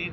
3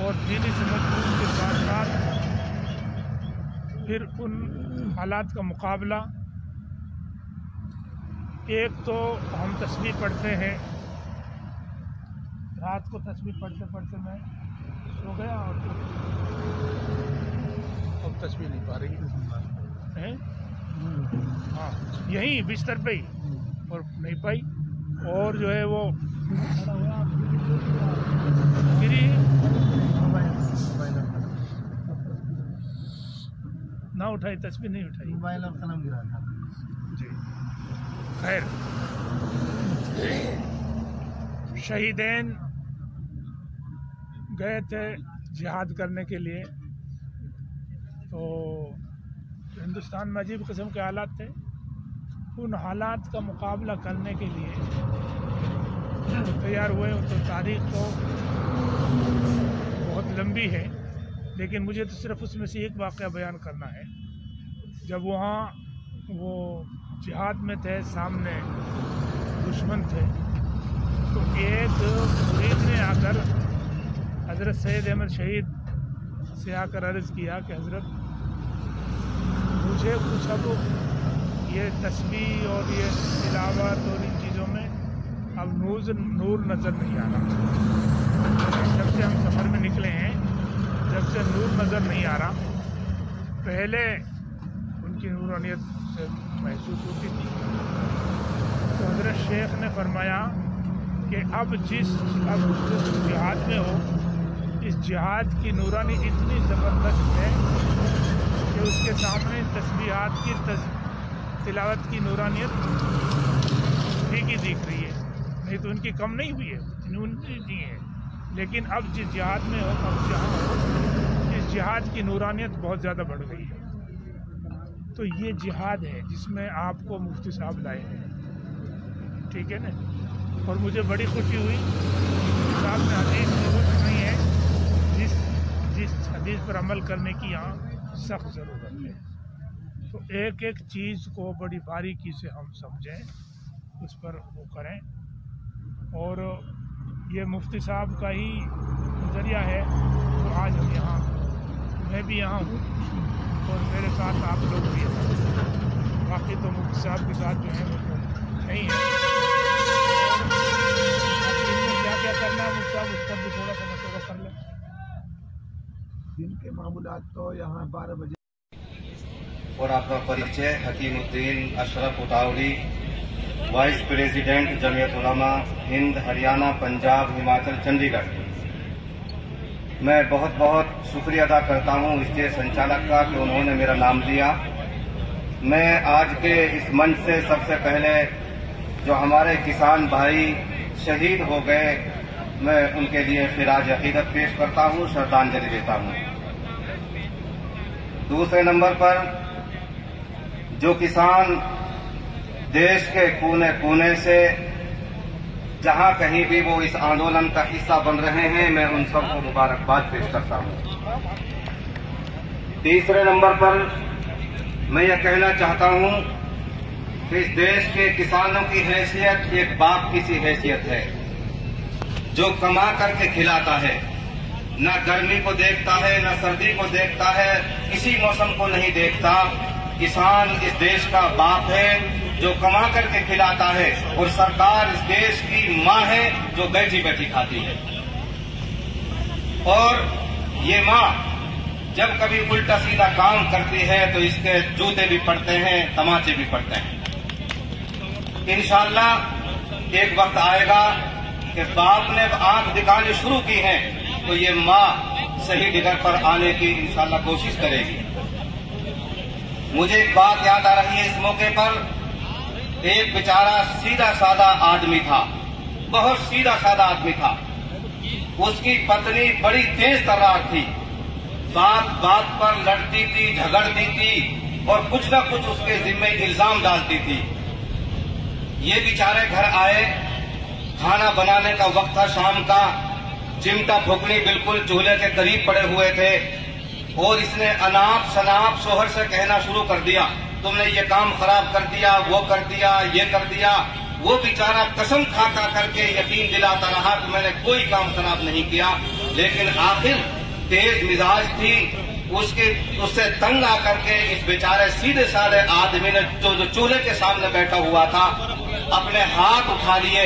اور دینی سمجھ کے ساتھ ساتھ پھر ان حالات کا مقابلہ، ایک تو ہم تسبیح پڑھتے ہیں، رات کو تسبیح پڑھتے پڑھتے میں سو گیا اور اب تسبیح نہیں پا رہی ہے، ہاں یہیں بستر پہ ہی، اور نہیں پائی، اور جو ہے وہ گری نہ اٹھائی، تسبیح نہیں اٹھائی، موبائل اور قلم گرا تھا جی خیر۔ شہیدین گئے تھے جہاد کرنے کے لیے، تو ہندوستان میں عجیب قسم کے حالات تھے، ان حالات کا مقابلہ کرنے کے لیے وہ تیار ہوئے۔ تو تاریخ تو بہت لمبی ہے، لیکن مجھے تو صرف اس میں سے ایک واقعہ بیان کرنا ہے۔ جب وہاں وہ جہاد میں تھے، سامنے دشمن تھے، تو ایک مرید نے آ کر حضرت سید احمد شہید سے آ کر عرض کیا کہ حضرت مجھے کچھ اب یہ تسبیح اور یہ تلاوت اور ان چیزوں میں اب نور نظر نہیں آ رہا، جب سے ہم سفر میں نکلے ہیں جب سے نور نظر نہیں آ رہا۔ پہلے ان کی نورانیت سے محسوس ہوتی تھی، تو حضرت شیخ نے فرمایا کہ اب جس جہاد میں ہو، اس جہاد کی نورانی اتنی زبردست ہے کہ اس کے سامنے تسبیحات کی تلاوت کی نورانیت ٹھیک ہی دکھ رہی ہے، نہیں تو ان کی کم نہیں ہوئی ہے، نہیں ہے، لیکن اب جس جہاد میں ہو، اب جہاں ہو، اس جہاد کی نورانیت بہت زیادہ بڑھ گئی ہے۔ تو یہ جہاد ہے جس میں آپ کو مفتی صاحب لائے ہیں، ٹھیک ہے نا، اور مجھے بڑی خوشی ہوئی مفتی صاحب نے حدیث ضرور نہیں ہے، جس حدیث پر عمل کرنے کی یہاں سخت ضرورت ہے۔ تو ایک ایک چیز کو بڑی باریکی سے ہم سمجھیں، اس پر وہ کریں، اور یہ مفتی صاحب کا ہی نظریہ ہے تو آج ہم یہاں، میں بھی یہاں ہوں اور میرے ساتھ آپ لوگ بھی ہیں، باقی تو مفتی صاحب کے ساتھ جو ہیں وہ تو نہیں ہیں۔ کیا کیا کرنا ہے مفتی صاحب، اس پر بھی تھوڑا سا مشورہ کر لیں۔ دن کے معمولات تو یہاں 12 بجے اور آپ کا پریچے حکیم الدین اشرف اٹاوری، وائس پریزیڈنٹ جمعیت علماء ہند، ہریانہ، پنجاب، ہماچل، چنڈی گڑھ۔ میں بہت بہت شکریہ ادا کرتا ہوں اسٹیج سنچالک کا کہ انہوں نے میرا نام لیا۔ میں آج کے اس منچ سے سب سے پہلے جو ہمارے کسان بھائی شہید ہو گئے، میں ان کے لیے خراج عقیدت پیش کرتا ہوں، شردانجلی دیتا ہوں۔ دوسرے نمبر پر جو کسان دیش کے کونے کونے سے جہاں کہیں بھی وہ اس آندولن کا حصہ بن رہے ہیں، میں ان سب کو مبارکباد پیش کرتا ہوں۔ تیسرے نمبر پر میں یہ کہنا چاہتا ہوں کہ اس دیش کے کسانوں کی حیثیت ایک باپ کی سی حیثیت ہے، جو کما کر کے کھلاتا ہے، نہ گرمی کو دیکھتا ہے، نہ سردی کو دیکھتا ہے، کسی موسم کو نہیں دیکھتا۔ کسان اس دیش کا باپ ہے جو کما کر کے کھلاتا ہے، اور سرکار اس دیش کی ماں ہے جو بیٹھی بیٹھی کھاتی ہے۔ اور یہ ماں جب کبھی الٹا سیدھا کام کرتی ہے تو اس کے جوتے بھی پڑتے ہیں، تماچے بھی پڑتے ہیں۔ انشاءاللہ ایک وقت آئے گا کہ باپ نے آنکھ دکھانی شروع کی ہے تو یہ ماں صحیح ڈگر پر آنے کی انشاءاللہ کوشش کرے گی۔ مجھے ایک بات یاد آ رہی ہے اس موقع پر، ایک بیچارہ سیدھا سادہ آدمی تھا، بہت سیدھا سادہ آدمی تھا، اس کی پتنی بڑی تیز ترار تھی، بات بات پر لڑتی تھی، جھگڑتی تھی، اور کچھ نہ کچھ اس کے ذمہ الزام ڈالتی تھی۔ یہ بیچارے گھر آئے، کھانا بنانے کا وقت تھا شام کا، چمٹا پھوکنی بالکل چولہے کے قریب پڑے ہوئے تھے، اور اس نے اناپ شناپ شوہر سے کہنا شروع کر دیا، تم نے یہ کام خراب کر دیا، وہ کر دیا، یہ کر دیا۔ وہ بیچارہ قسم کھا کر کے یقین دلاتا رہا کہ میں نے کوئی کام خراب نہیں کیا، لیکن آخر تیز مزاج تھی، اس سے تنگ آ کر کے اس بیچارے سیدھے سادے آدمی نے جو چولہے کے سامنے بیٹھا ہوا تھا اپنے ہاتھ اٹھا لیے،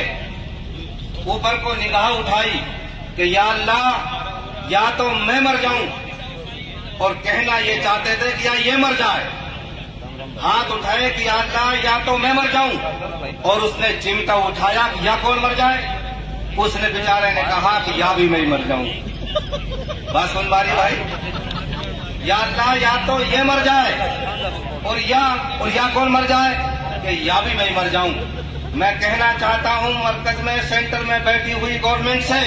اوپر کو نگاہ اٹھائی کہ یا اللہ یا تو میں مر جاؤں، اور کہنا یہ چاہتے تھے کہ یا یہ مر جائے، ہاتھ اٹھائے کہ یا اللہ یا تو میں مر جاؤں، اور اس نے چمٹا اٹھایا کہ یا کون مر جائے؟ اس نے بیچارے نے کہا کہ یا بھی میں مر جاؤں۔ بس سن باری بھائی، یا اللہ یا تو یہ مر جائے اور یا کون مر جائے؟ کہ یا بھی میں مر جاؤں۔ میں کہنا چاہتا ہوں مرکز میں سینٹر میں بیٹھی ہوئی گورنمنٹ سے،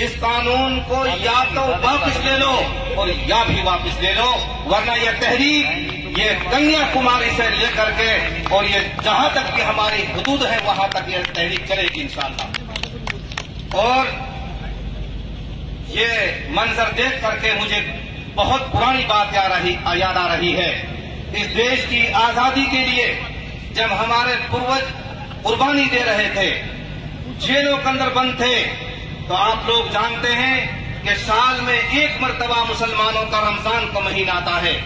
اس قانون کو یا تو واپس لے لو اور یا بھی واپس لے لو، ورنہ یہ تحریک یہ کنیا کماری سے لے کر کے اور یہ جہاں تک کہ ہماری حدود ہے وہاں تک یہ تحریک چلے گی انشاءاللہ۔ اور یہ منظر دیکھ کر کے مجھے بہت پرانی بات یاد آ رہی ہے۔ اس دیش کی آزادی کے لیے جب ہمارے پروج قربانی دے رہے تھے، جیلوں کے اندر بند تھے، تو آپ لوگ جانتے ہیں کہ سال میں ایک مرتبہ مسلمانوں کا رمضان کا مہینہ آتا ہے۔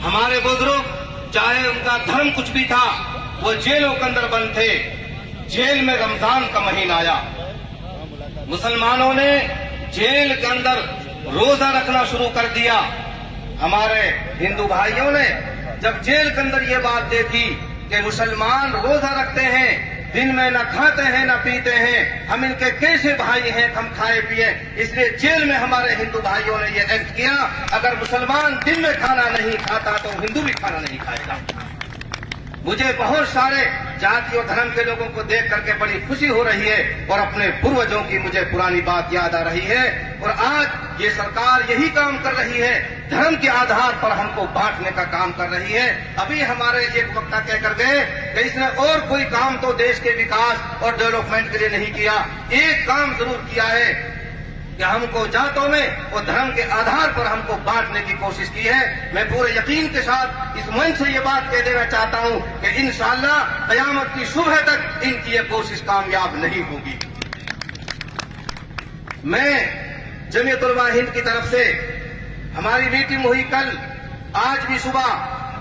ہمارے بزرگ چاہے ان کا دھرم کچھ بھی تھا، وہ جیلوں کے اندر بند تھے، جیل میں رمضان کا مہینہ آیا، مسلمانوں نے جیل کے اندر روزہ رکھنا شروع کر دیا۔ ہمارے ہندو بھائیوں نے جب جیل کے اندر یہ بات دیکھی کہ مسلمان روزہ رکھتے ہیں، دن میں نہ کھاتے ہیں نہ پیتے ہیں، ہم ان کے کیسے بھائی ہیں ہم کھائے پیے، اس لیے جیل میں ہمارے ہندو بھائیوں نے یہ ایکٹ کیا، اگر مسلمان دن میں کھانا نہیں کھاتا تو ہندو بھی کھانا نہیں کھائے گا۔ مجھے بہت سارے جاتی اور دھرم کے لوگوں کو دیکھ کر کے بڑی خوشی ہو رہی ہے، اور اپنے پروجوں کی مجھے پرانی بات یاد آ رہی ہے، اور آج یہ سرکار یہی کام کر رہی ہے، دھرم کے آدھار پر ہم کو بانٹنے کا کام کر رہی ہے۔ ابھی ہمارے ایک وقتہ کہہ کر گئے کہ اس نے اور کوئی کام تو دیش کے وکاس اور ڈیولپمنٹ کے لیے نہیں کیا، ایک کام ضرور کیا ہے کہ ہم کو جاتوں میں اور دھرم کے آدھار پر ہم کو بانٹنے کی کوشش کی ہے۔ میں پورے یقین کے ساتھ اس منچ سے یہ بات کہہ دینا چاہتا ہوں کہ انشاءاللہ قیامت کی صبح تک ان کی یہ کوشش کامیاب نہیں ہوگی۔ میں جمعیت علماء ہند کی طرف سے ہماری میٹنگ ہوئی کل، آج بھی صبح،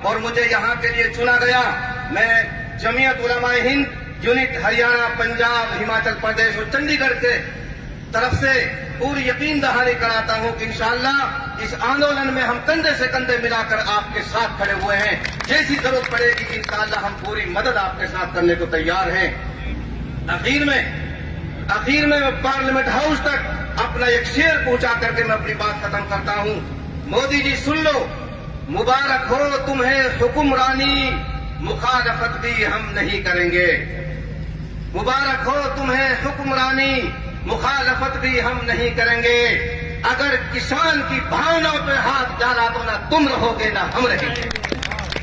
اور مجھے یہاں کے لیے چنا گیا۔ میں جمعیت علماء ہند یونٹ ہریانہ، پنجاب، ہماچل پردیش اور چنڈی گڑھ کے طرف سے پوری یقین دہانی کراتا ہوں کہ انشاءاللہ اس آندولن میں ہم کندھے سے کندھے ملا کر آپ کے ساتھ کھڑے ہوئے ہیں، جیسی ضرورت پڑے گی انشاءاللہ ہم پوری مدد آپ کے ساتھ کرنے کو تیار ہیں۔ اخیر میں پارلیمنٹ ہاؤس تک اپنا ایک شعر پہنچا کر کے میں اپنی بات ختم کرتا ہوں۔ مودی جی سن لو، مبارک ہو تمہیں حکمرانی، مخالفت بھی ہم نہیں کریں گے۔ مبارک ہو تمہیں حکمرانی، مخالفت بھی ہم نہیں کریں گے۔ اگر کسان کی بھاوناؤں پہ ہاتھ ڈالا تو نہ تم رہو گے نہ ہم رہیں گے۔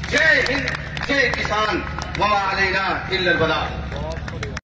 جے ہند، جے کسان، وما علینا الا البلاغ۔